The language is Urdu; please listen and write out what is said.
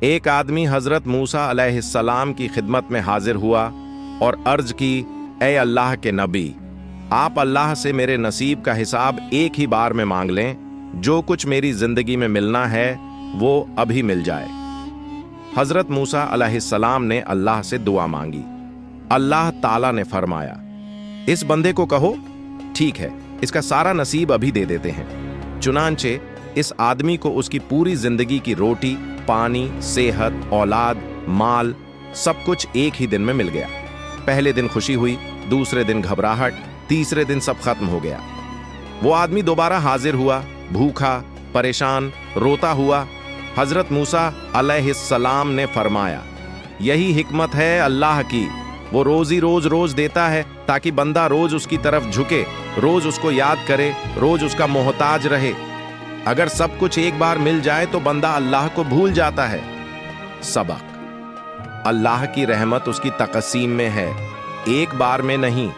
ایک آدمی حضرت موسیٰ علیہ السلام کی خدمت میں حاضر ہوا اور عرض کی، اے اللہ کے نبی، آپ اللہ سے میرے نصیب کا حساب ایک ہی بار میں مانگ لیں، جو کچھ میری زندگی میں ملنا ہے وہ ابھی مل جائے۔ حضرت موسیٰ علیہ السلام نے اللہ سے دعا مانگی۔ اللہ تعالیٰ نے فرمایا، اس بندے کو کہو ٹھیک ہے، اس کا سارا نصیب ابھی دے دیتے ہیں۔ چنانچہ اس آدمی کو اس کی پوری زندگی کی روٹی، پانی، صحت، اولاد، مال سب کچھ ایک ہی دن میں مل گیا۔ پہلے دن خوشی ہوئی، دوسرے دن گھبراہٹ، تیسرے دن سب ختم ہو گیا۔ وہ آدمی دوبارہ حاضر ہوا، بھوکا، پریشان، روتا ہوا۔ حضرت موسیٰ علیہ السلام نے فرمایا، یہی حکمت ہے اللہ کی، وہ روزی روز دیتا ہے تاکہ بندہ روز اس کی طرف جھکے، روز اس کو یاد کرے، روز اس کا محتاج رہے۔ اگر سب کچھ ایک بار مل جائے تو بندہ اللہ کو بھول جاتا ہے۔ سبق: اللہ کی رحمت اس کی تقسیم میں ہے، ایک بار میں نہیں۔